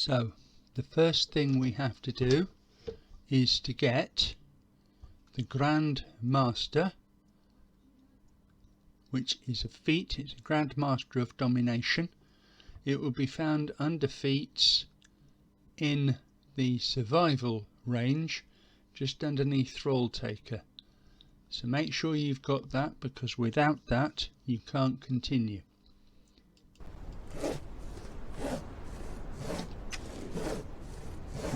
So the first thing we have to do is to get the Grand Master, which is a feat. It's a Grand Master of Domination. It will be found under feats in the survival range just underneath Thrall Taker. So make sure you've got that, because without that you can't continue.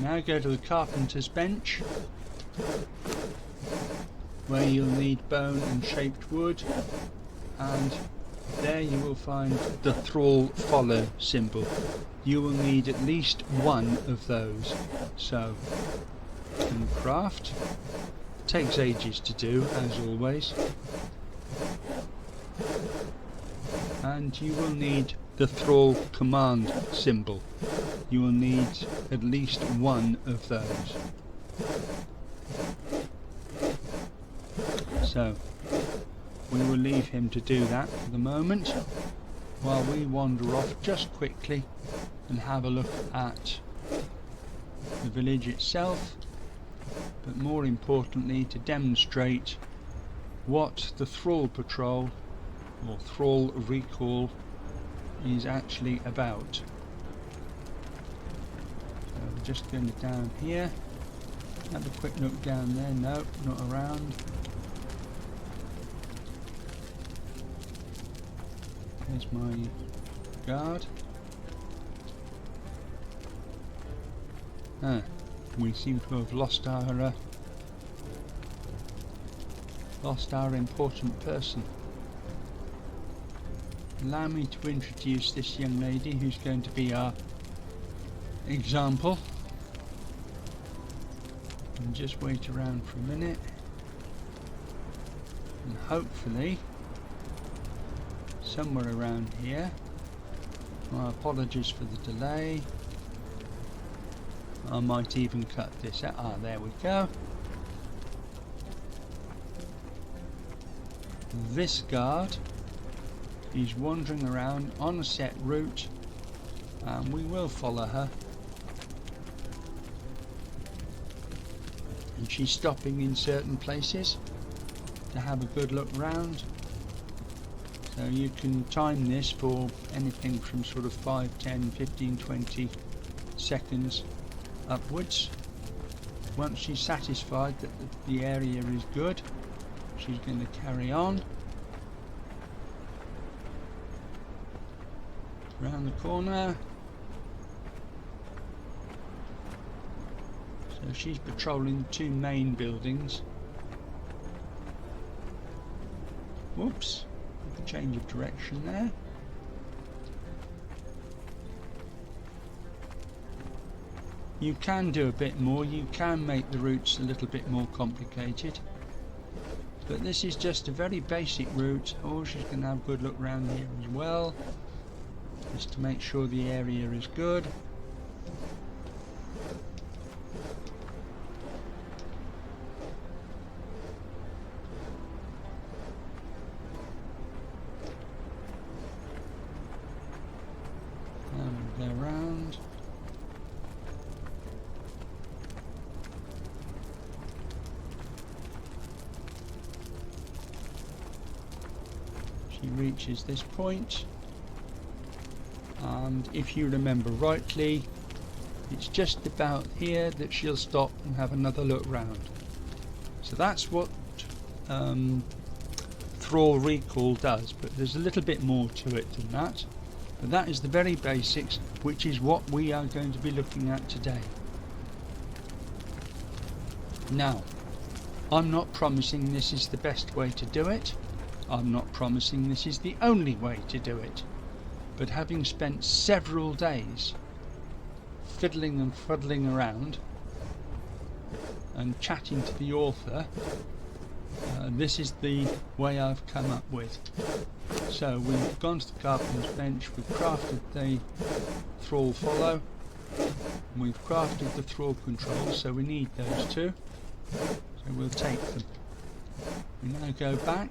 Now go to the Carpenter's Bench, where you'll need bone and shaped wood, and there you will find the Thrall follow symbol. You will need at least one of those. So you can craft. Takes ages to do, as always. And you will need the Thrall command symbol. You will need at least one of those. So we will leave him to do that for the moment, while we wander off just quickly and have a look at the village itself, but more importantly to demonstrate what the Thrall Patrol or Thrall Recall is actually about. So we're just going down here, have a quick look down there. No, not around. There's my guard. We seem to have lost our important person. Allow me to introduce this young lady who's going to be our example. And just wait around for a minute, and hopefully somewhere around here. My apologies for the delay. I might even cut this out. Ah, there we go. This guard is wandering around on a set route, and we will follow her. And she's stopping in certain places to have a good look round. So you can time this for anything from sort of 5, 10, 15, 20 seconds upwards. Once she's satisfied that the area is good, she's going to carry on round the corner. So she's patrolling the two main buildings. Whoops, a change of direction there. You can do a bit more, you can make the routes a little bit more complicated, but this is just a very basic route. Oh, she's going to have a good look around here as well, just to make sure the area is good. And go around. She reaches this point, and if you remember rightly, it's just about here that she'll stop and have another look round. So that's what Thrall Recall does, but there's a little bit more to it than that. But that is the very basics, which is what we are going to be looking at today. Now, I'm not promising this is the best way to do it. I'm not promising this is the only way to do it. But having spent several days fiddling and fuddling around and chatting to the author, this is the way I've come up with. So we've gone to the Carpenter's Bench, we've crafted the Thrall follow, we've crafted the Thrall control, so we need those two, so we'll take them. We now go back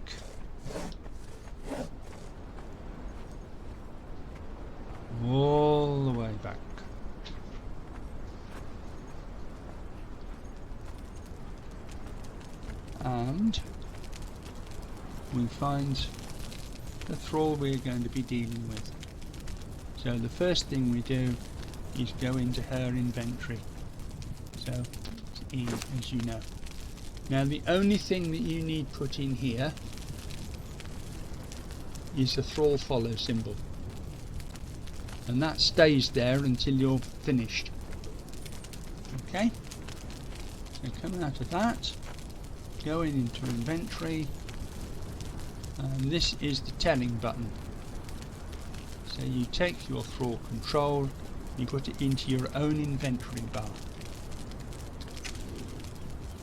all the way back. we find the thrall we're going to be dealing with. So the first thing we do is go into her inventory. So it's E, as you know. Now the only thing that you need put in here is the thrall follow symbol, and that stays there until you're finished. Okay, so come out of that, going into inventory, and this is the telling button. So you take your thrall control, you put it into your own inventory bar.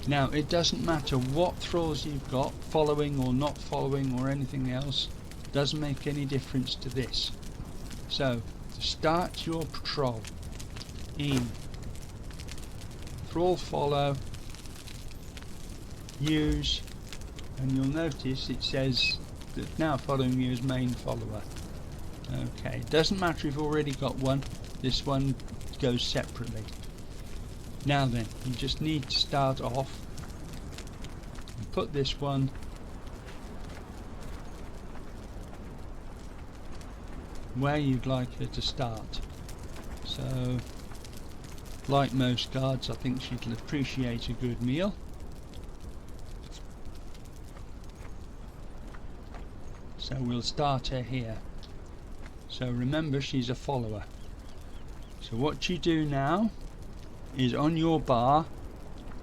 Now it doesn't matter what thralls you've got, following or not following or anything else, doesn't make any difference to this. So to start your patrol, in thrall follow, use, and you'll notice it says that now following you as main follower. Okay, it doesn't matter if you've already got one, this one goes separately. Now then, you just need to start off and put this one where you'd like her to start. So, like most guards, I think she'd appreciate a good meal. So we'll start her here. So remember, she's a follower. So what you do now is on your bar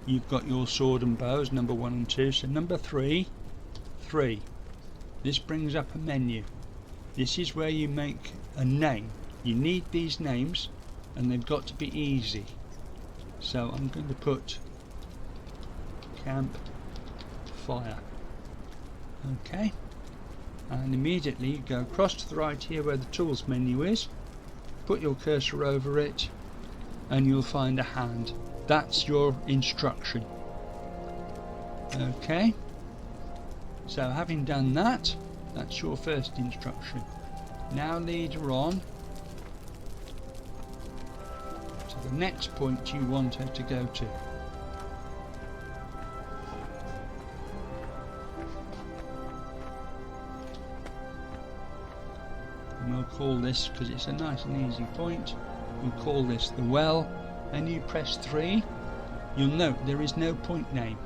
you've got your sword and bows, number 1 and 2. So number 3, this brings up a menu. This is where you make a name. You need these names and they've got to be easy. So I'm going to put camp fire. Okay, and immediately you go across to the right here where the tools menu is, put your cursor over it, and you'll find a hand. That's your instruction. Okay, so having done that, that's your first instruction. Now lead her on to the next point you want her to go to. And we'll call this, because it's a nice and easy point, we'll call this the well, and you press 3. You'll note there is no point name.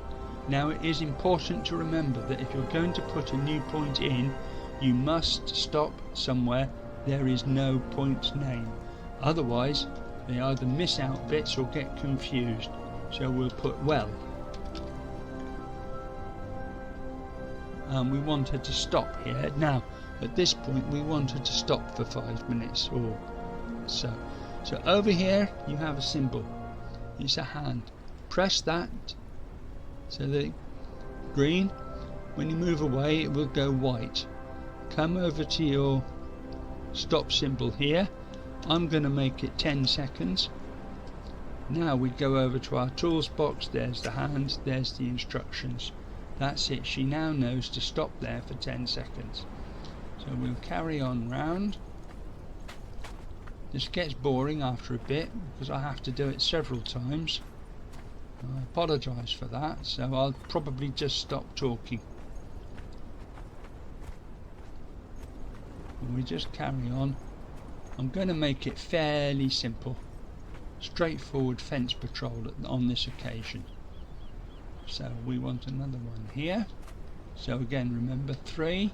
Now it is important to remember that if you're going to put a new point in, you must stop somewhere there is no point name. Otherwise they either miss out bits or get confused. So we'll put well. And we want her to stop here. Now at this point we want her to stop for 5 minutes or so. So over here you have a symbol. It's a hand. Press that so that green, when you move away it will go white. Come over to your stop symbol here. I'm going to make it 10 seconds. Now we go over to our tools box. There's the hand, there's the instructions. That's it. She now knows to stop there for 10 seconds. So we'll carry on round. This gets boring after a bit because I have to do it several times. I apologise for that, so I'll probably just stop talking. And we just carry on. I'm going to make it fairly simple. Straightforward fence patrol on this occasion. So we want another one here. So again, remember 3.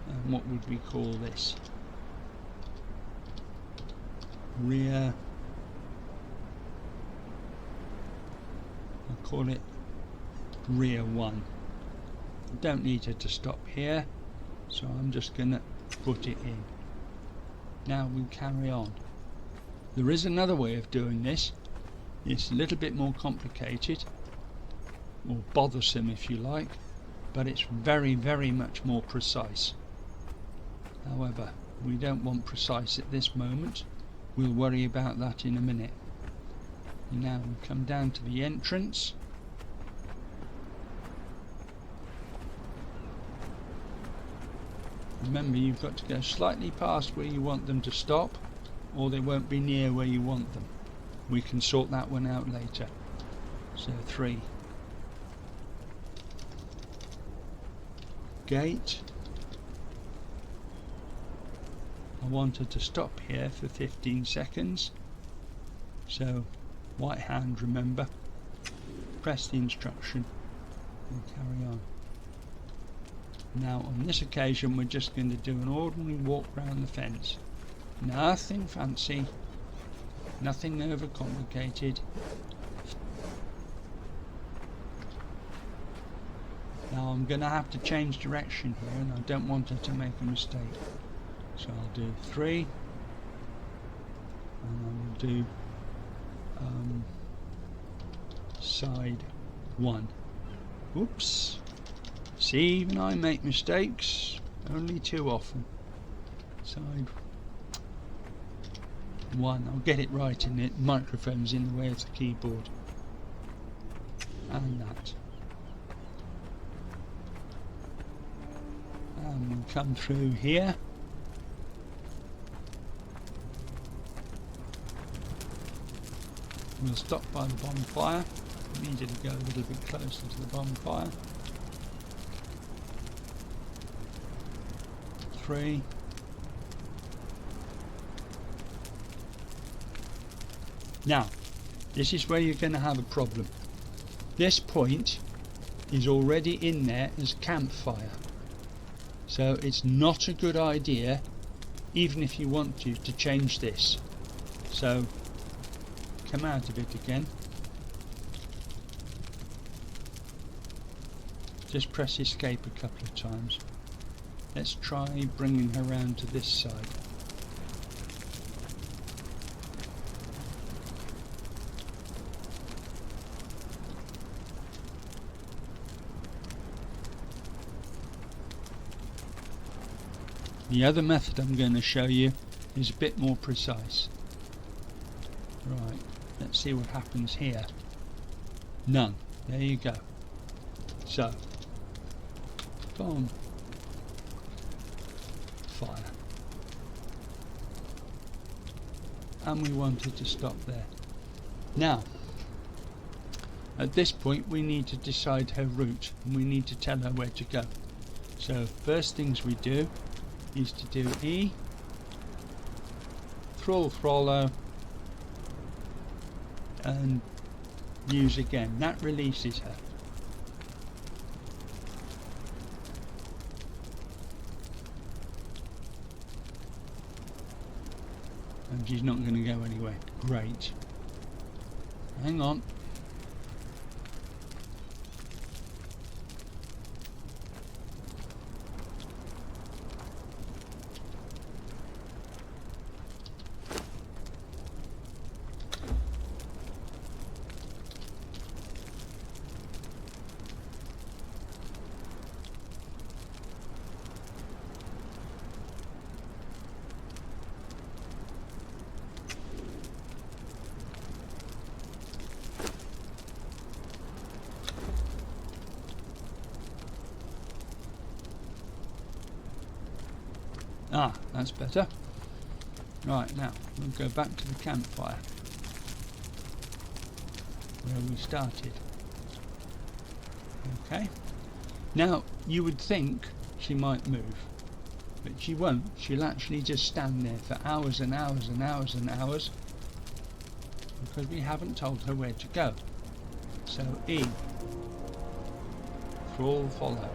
And what would we call this? Rear. I'll call it rear 1. I don't need her to stop here, so I'm just going to put it in. Now we carry on. There is another way of doing this. It's a little bit more complicated, or bothersome if you like, but it's very, very much more precise. However, we don't want precise at this moment. We'll worry about that in a minute. Now we come down to the entrance. Remember, you've got to go slightly past where you want them to stop, or they won't be near where you want them. We can sort that one out later. So 3. gate. I wanted to stop here for 15 seconds. So, right hand, remember. Press the instruction and carry on. Now, on this occasion, we're just going to do an ordinary walk round the fence. Nothing fancy, nothing overcomplicated. Now I'm going to have to change direction here, and I don't want her to make a mistake. So I'll do 3, and I will do side 1. Oops. See, even I make mistakes, only too often. Side 1. I'll get it right in it. Microphone's in the way of the keyboard. And that. And we'll come through here. We'll stop by the bonfire. We needed to go a little bit closer to the bonfire. 3. Now, this is where you're going to have a problem. This point is already in there as campfire. So it's not a good idea, even if you want to change this. So, come out of it again. Just press escape a couple of times. Let's try bringing her round to this side. The other method I'm going to show you is a bit more precise. Right, let's see what happens here. None. There you go. So, boom. Fire. And we wanted to stop there. Now, at this point we need to decide her route, and we need to tell her where to go. So, first things we do is to do E, Thrallo, and use again. That releases her. And she's not going to go anywhere. Great. Hang on. Ah, that's better. Right, now we'll go back to the campfire where we started. Okay. Now you would think she might move, but she won't. She'll actually just stand there for hours and hours and hours and hours because we haven't told her where to go. So E, Thrall, follow,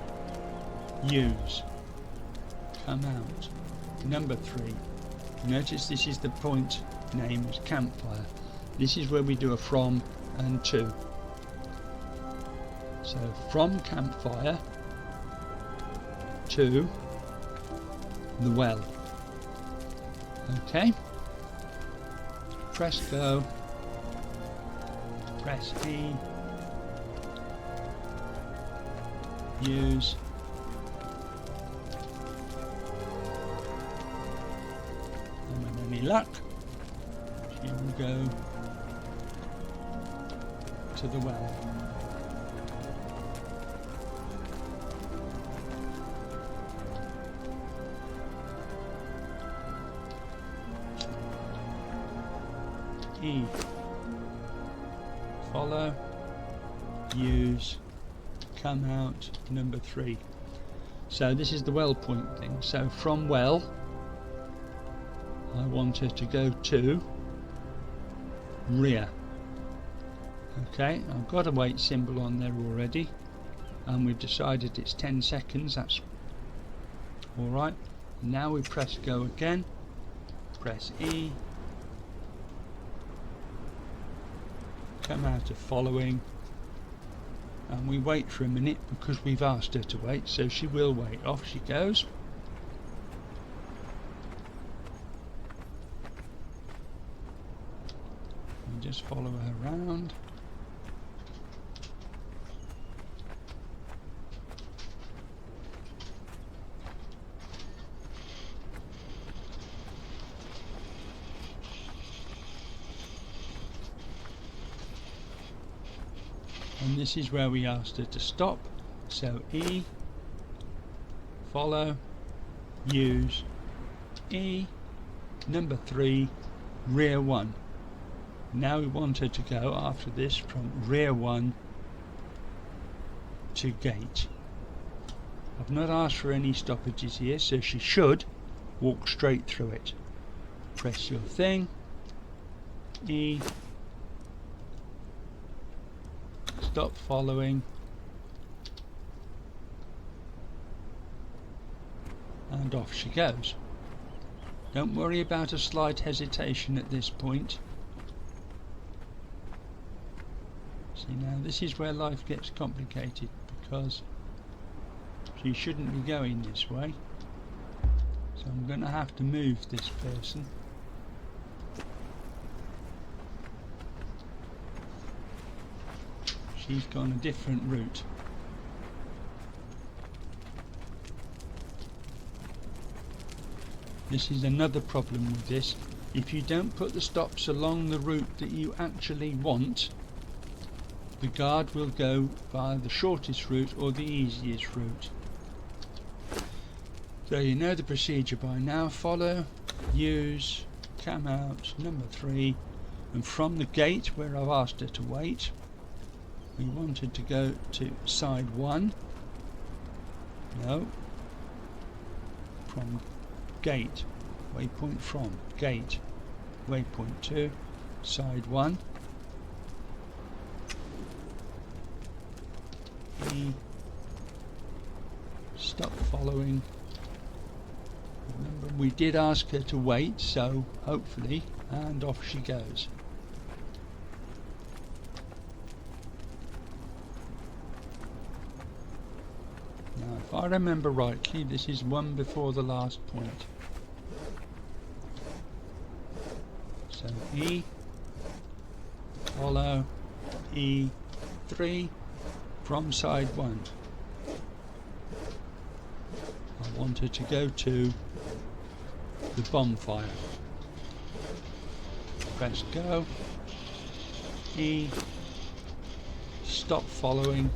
use, come out. Number 3. Notice this is the point name as campfire. This is where we do a from and to. So from campfire to the well. Okay. Press go. Press E. Use. Any luck, she will go to the well. E, follow, use, come out, number 3. So this is the well point thing. So from well, I want her to go to rear. Okay, I've got a wait symbol on there already, and we've decided it's 10 seconds. That's alright. Now we press go again, press E, come out of following, and we wait for a minute because we've asked her to wait, so she will wait. Off she goes. And just follow her around. And this is where we asked her to stop, so E, follow, use, E, number 3, rear 1. Now we want her to go after this from rear 1 to gate. I've not asked for any stoppages here, so she should walk straight through it. Press your thing, E, stop following, and off she goes. Don't worry about a slight hesitation at this point. See, now this is where life gets complicated, because she shouldn't be going this way, so I'm going to have to move this person. She's gone a different route. This is another problem with this. If you don't put the stops along the route that you actually want, the guard will go via the shortest route or the easiest route. So you know the procedure by now. Follow, use, come out, number 3, and from the gate where I've asked her to wait, we wanted to go to side 1. No. From gate. Waypoint from gate. Waypoint 2. Side 1. E. Stop following. Remember, we did ask her to wait, so hopefully, and off she goes. Now, if I remember rightly, this is one before the last point. So E, follow, E, 3, from side 1. I want her to go to the bonfire. Press go, E, stop following,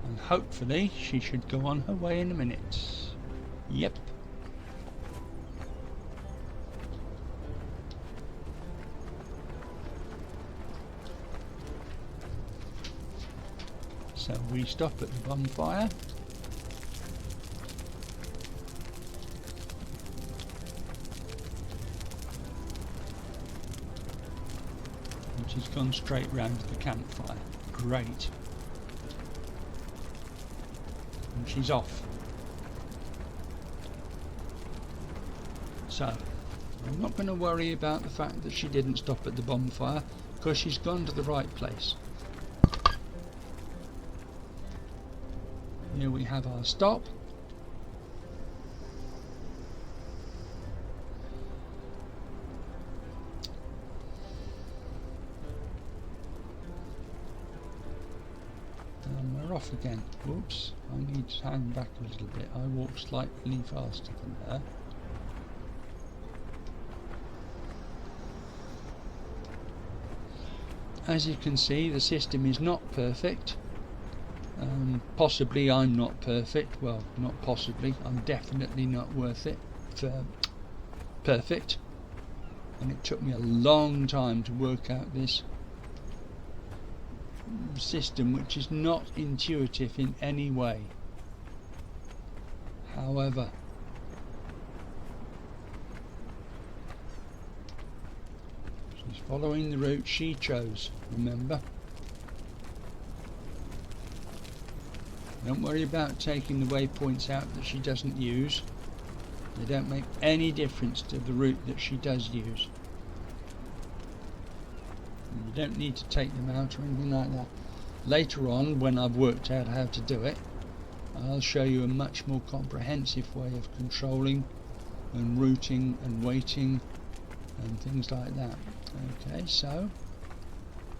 and hopefully she should go on her way in a minute. Yep. So we stop at the bonfire. And she's gone straight round to the campfire. Great. And she's off. So I'm not going to worry about the fact that she didn't stop at the bonfire, because she's gone to the right place. Here we have our stop. And we're off again. Whoops, I need to hang back a little bit. I walk slightly faster than her. As you can see, the system is not perfect. Possibly I'm not perfect. Well, not possibly. I'm definitely not perfect. And it took me a long time to work out this system, which is not intuitive in any way. However, she's following the route she chose, remember? Don't worry about taking the waypoints out that she doesn't use. They don't make any difference to the route that she does use. And you don't need to take them out or anything like that. Later on, when I've worked out how to do it, I'll show you a much more comprehensive way of controlling and routing and weighting and things like that. Okay, so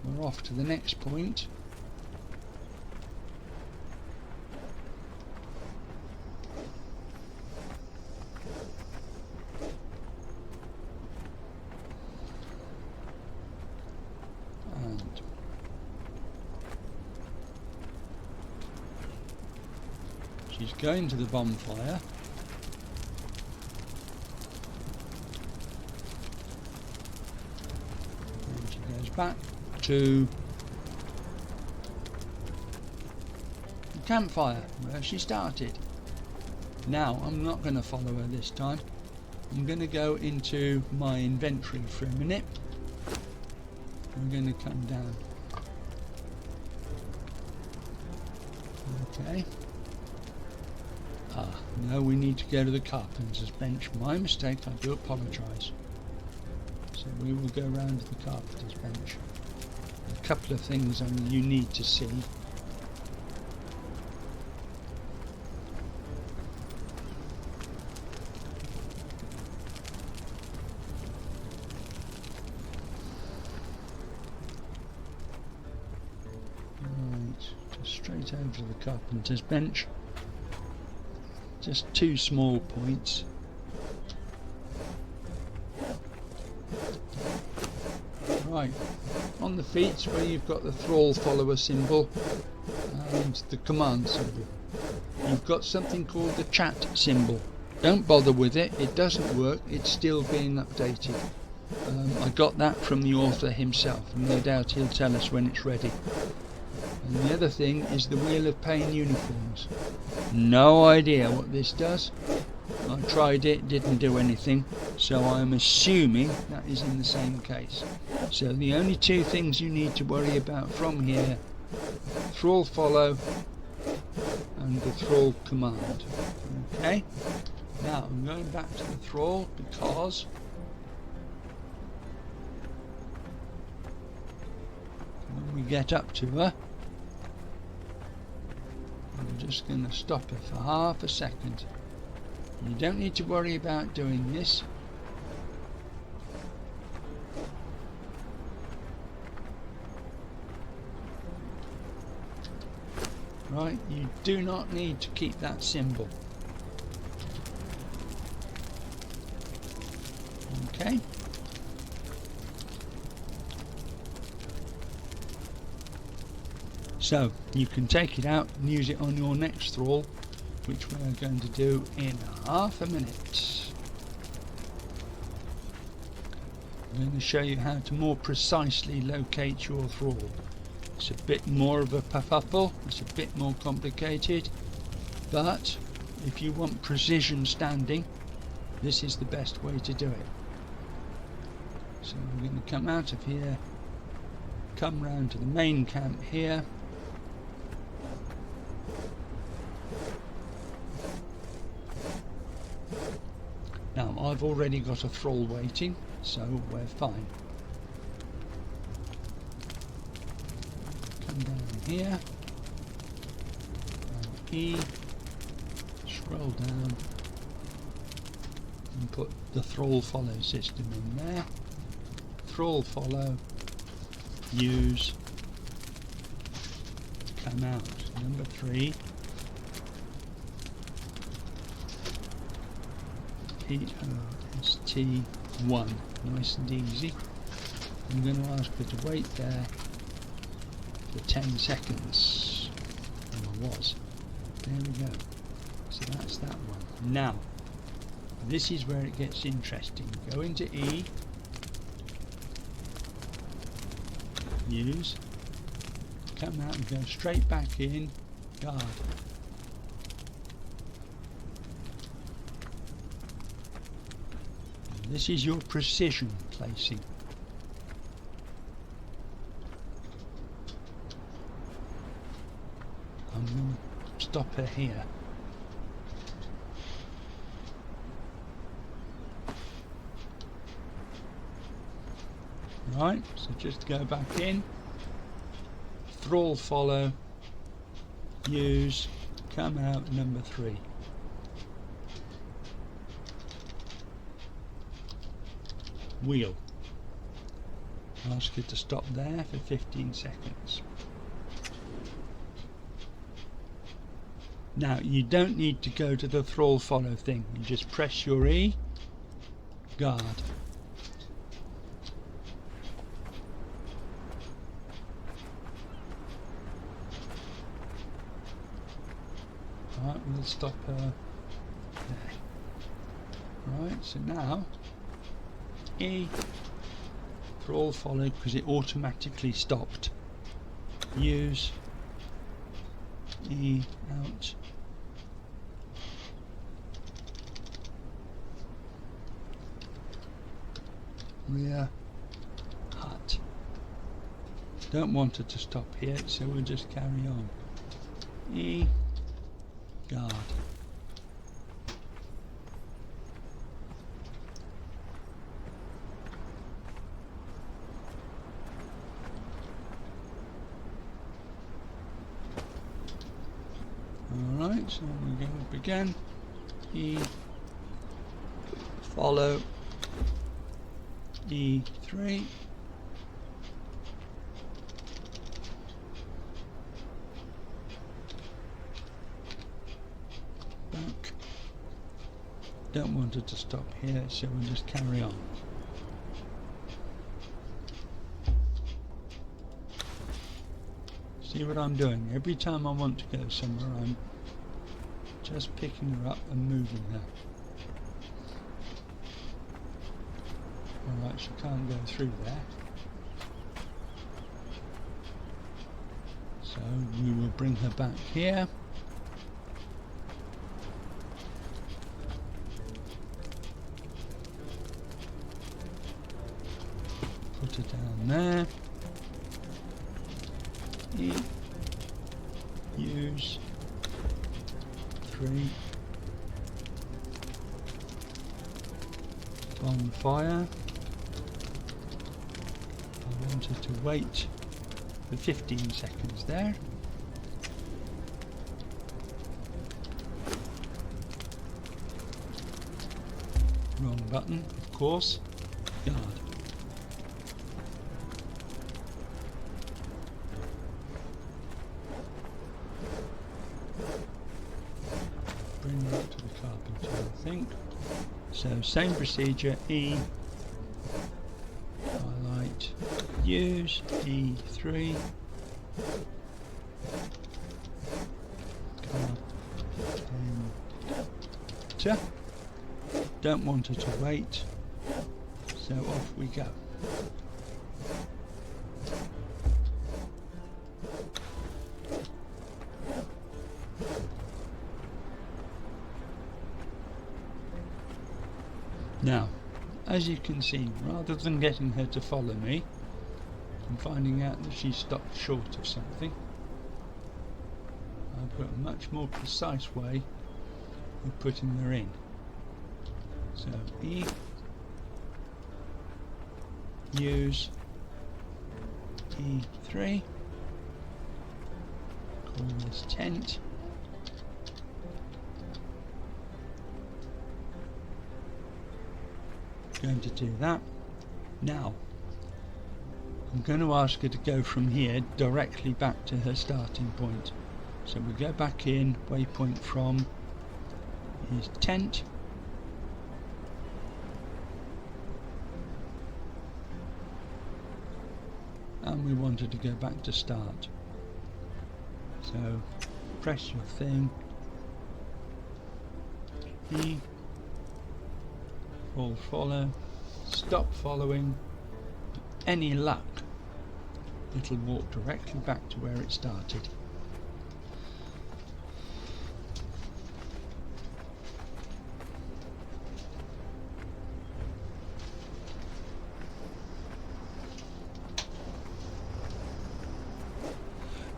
we're off to the next point. She's going to the bonfire. And she goes back to the campfire where she started. Now, I'm not going to follow her this time. I'm going to go into my inventory for a minute. I'm going to come down. Okay. No, we need to go to the carpenter's bench. My mistake, I do apologise. So we will go round to the carpenter's bench. A couple of things you need to see. Right, just straight over to the carpenter's bench. Just two small points. Right, on the feet where you've got the thrall follower symbol and the command symbol, you've got something called the chat symbol. Don't bother with it, it doesn't work, it's still being updated. I got that from the author himself, and no doubt he'll tell us when it's ready. And the other thing is the Wheel of Pain uniforms. No idea what this does. I tried it, didn't do anything, so I'm assuming that is in the same case. So the only two things you need to worry about from here: thrall follow and the thrall command. Okay? Now I'm going back to the thrall because when we get up to her, I'm just going to stop her for half a second. You don't need to worry about doing this. Right, you do not need to keep that symbol. Okay. So you can take it out and use it on your next thrall, which we are going to do in half a minute. I'm going to show you how to more precisely locate your thrall. It's a bit more of a kerfuffle, it's a bit more complicated, but if you want precision standing, this is the best way to do it. So we're going to come out of here, come round to the main camp here. Now I've already got a thrall waiting, so we're fine. Come down here, E, scroll down and put the thrall follow system in there. Thrall follow, use, come out, number 3. POST1, nice and easy. I'm going to ask her to wait there for 10 seconds. Oh, I was. There we go. So that's that one. Now, this is where it gets interesting. Go into E, use, come out and go straight back in, guard. This is your precision placing. I'm going to stop her here. Right, so just go back in, thrall follow, use, come out number 3. Wheel. Ask you to stop there for 15 seconds. Now you don't need to go to the thrall follow thing, you just press your E, guard. Right, we'll stop her there. Right, so now E, thrall follow because it automatically stopped. Use, E, out. Rear, hut. Don't want it to stop here, so we'll just carry on. E, guard. Alright, so we go up again. E, follow, E3. Back. Don't want it to stop here, so we'll just carry on. See what I'm doing? Every time I want to go somewhere, I'm just picking her up and moving her. Alright, she can't go through there. So we will bring her back here. Put her down there. E, use, 3, bonfire. I wanted to wait for 15 seconds there. Wrong button, of course. Guard. Bring that to the carpenter, I think. So same procedure, E, highlight, use, E3, carpenter. Don't want her to wait, so off we go. Now, as you can see, rather than getting her to follow me and finding out that she stopped short of something, I've got a much more precise way of putting her in. So E, use, E3, call this tent. Going to do that. Now I'm going to ask her to go from here directly back to her starting point. So we go back in, waypoint from is tent. And we wanted to go back to start. So press your thing. E, all follow, stop following. Any luck, it'll walk directly back to where it started.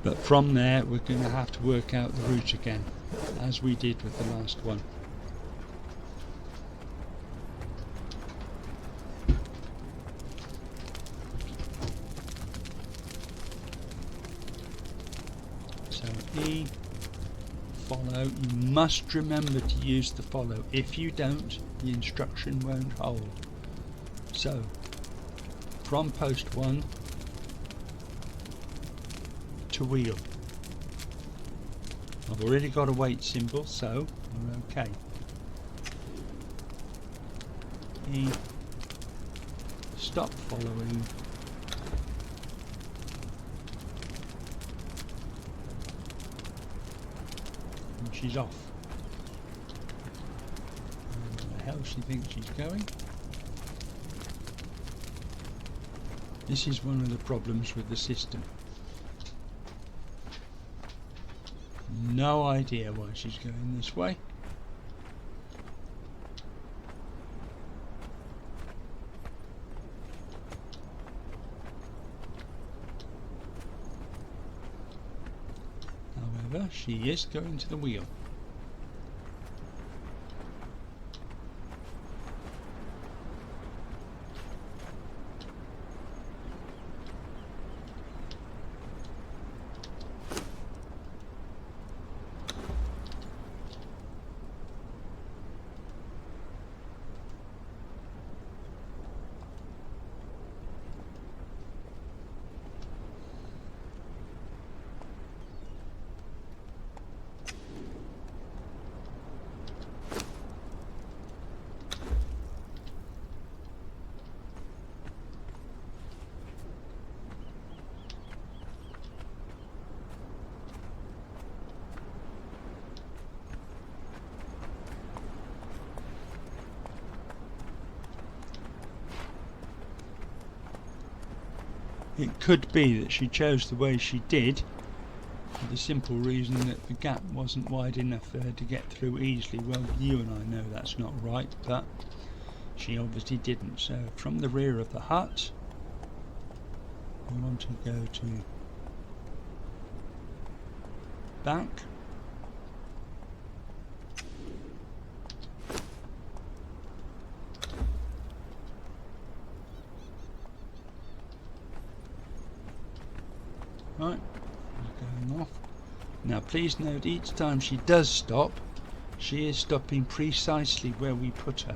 But from there we're going to have to work out the route again, as we did with the last one. So E, follow. You must remember to use the follow. If you don't, the instruction won't hold. So from post 1 to wheel. I've already got a wait symbol, so we're okay. E, stop following. And she's off. Where the hell she thinks she's going? This is one of the problems with the system. No idea why she's going this way. However, she is going to the wheel. It could be that she chose the way she did for the simple reason that the gap wasn't wide enough for her to get through easily. Well, you and I know that's not right, but she obviously didn't. So from the rear of the hut, we want to go to back. Right, she's going off. Now please note, each time she does stop, she is stopping precisely where we put her.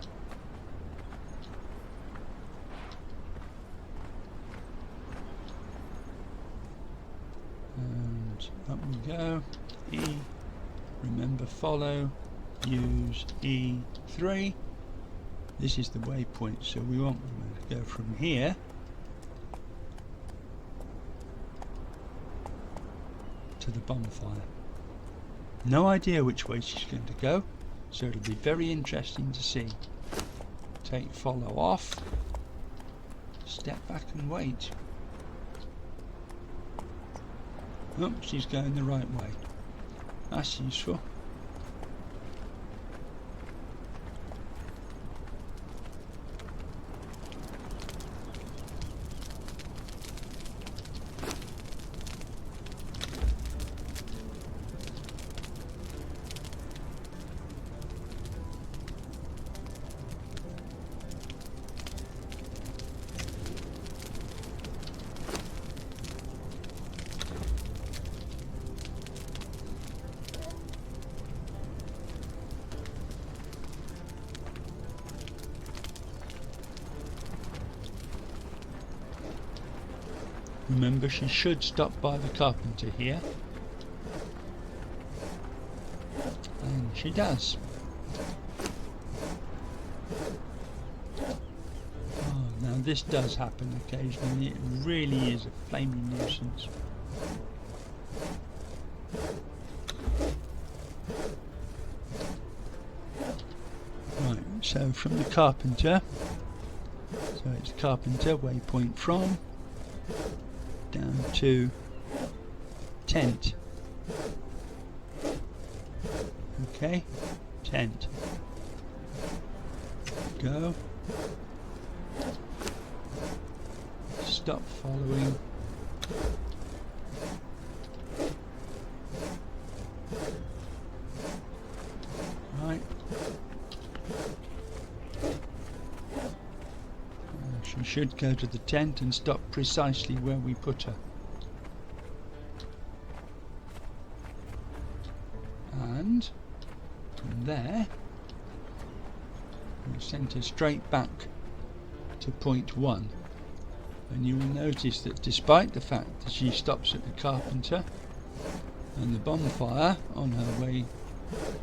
And up we go. E, remember follow, use E3. This is the waypoint, so we want to go from here to the bonfire. No idea which way she's going to go, so it'll be very interesting to see. Take follow off, step back and wait. Oh, she's going the right way. That's useful. Remember, she should stop by the carpenter here. And she does. Oh, now this does happen occasionally. It really is a flaming nuisance. Right, so from the carpenter, so it's carpenter, waypoint from, down to tent. Okay, tent. Go. Stop following. should go to the tent and stop precisely where we put her. And from there we'll send her straight back to point 1, and you will notice that despite the fact that she stops at the carpenter and the bonfire on her way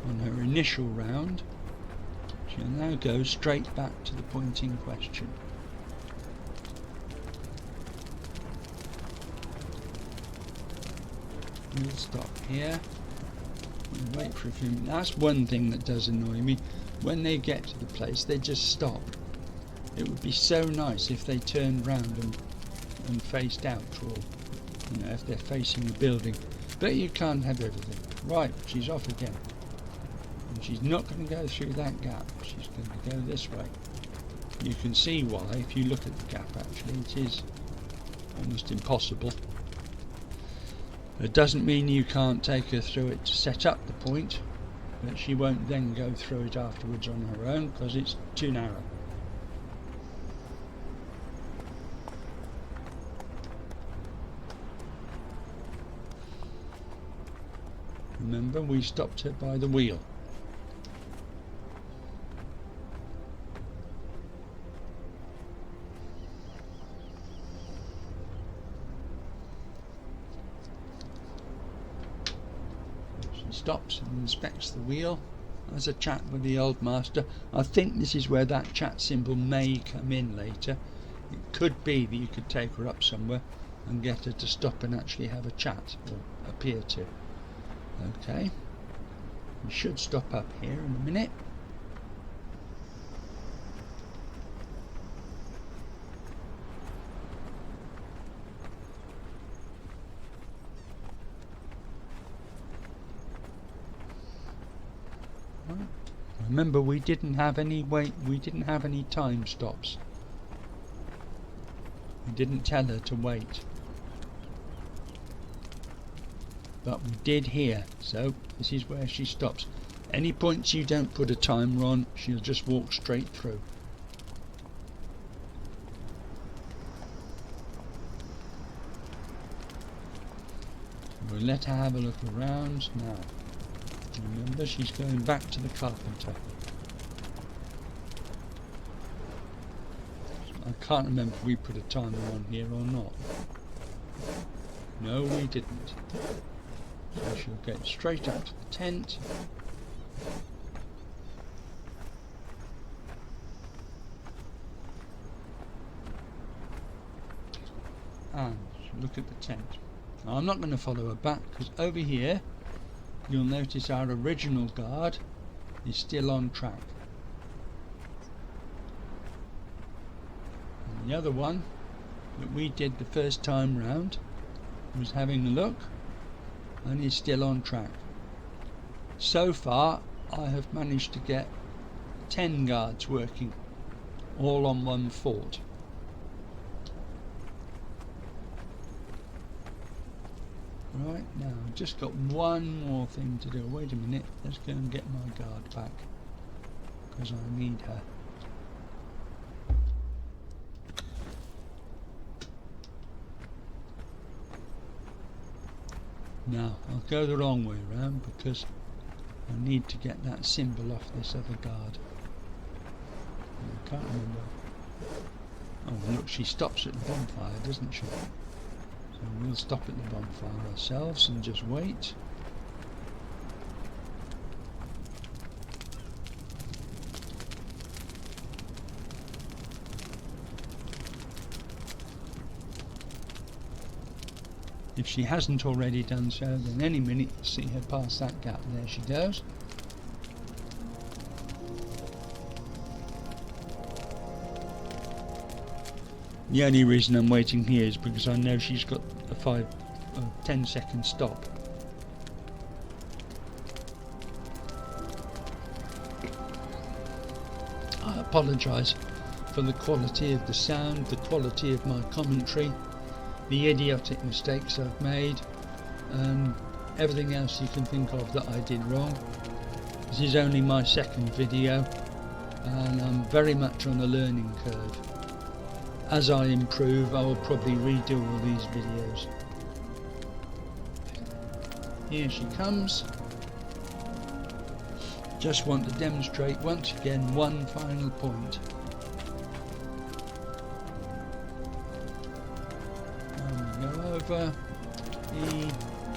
on her initial round, she'll now go straight back to the point in question. We'll stop here. We'll wait for a few minutes. That's one thing that does annoy me. When they get to the place, they just stop. It would be so nice if they turned round and faced out, or if they're facing the building. But you can't have everything. Right, she's off again. And she's not going to go through that gap. She's going to go this way. You can see why if you look at the gap. Actually, it is almost impossible. It doesn't mean you can't take her through it to set up the point, but she won't then go through it afterwards on her own because it's too narrow. Remember, we stopped her by the wheel. Stops and inspects the wheel, has a chat with the old master. I think this is where that chat symbol may come in later. It could be that you could take her up somewhere and get her to stop and actually have a chat, or appear to. Okay, we should stop up here in a minute. Remember, we didn't have any time stops. We didn't tell her to wait. But we did here, so this is where she stops. Any points you don't put a timer on, she'll just walk straight through. We'll let her have a look around now. Remember, she's going back to the carpenter. I can't remember if we put a timer on here or not. No, we didn't. So she'll get straight up to the tent. And she'll look at the tent. Now, I'm not going to follow her back because over here you'll notice our original guard is still on track. And the other one that we did the first time round was having a look and is still on track. So far I have managed to get 10 guards working, all on one fort. Right, now I've just got one more thing to do. Wait a minute, let's go and get my guard back because I need her. Now I'll go the wrong way around because I need to get that symbol off this other guard. I can't remember. Oh look, she stops at the bonfire, doesn't she? So we'll stop at the bonfire ourselves and just wait. If she hasn't already done so, then any minute you'll see her pass that gap. There she goes. The only reason I'm waiting here is because I know she's got a 10-second stop. I apologise for the quality of the sound, the quality of my commentary, the idiotic mistakes I've made, and everything else you can think of that I did wrong. This is only my second video and I'm very much on a learning curve. as I improve, I will probably redo all these videos. Here she comes. Just want to demonstrate once again one final point. And we go over.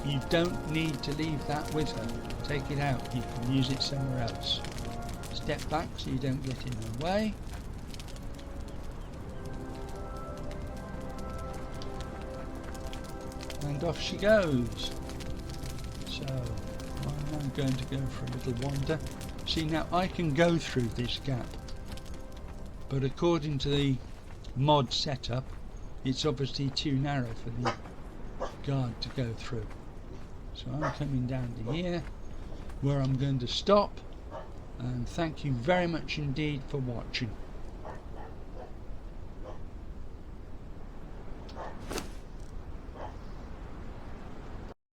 You don't need to leave that with her. Take it out. You can use it somewhere else. Step back so you don't get in her way. And off she goes. So I'm now going to go for a little wander. See, now I can go through this gap, but according to the mod setup, it's obviously too narrow for the guard to go through. So I'm coming down to here, where I'm going to stop, and thank you very much indeed for watching.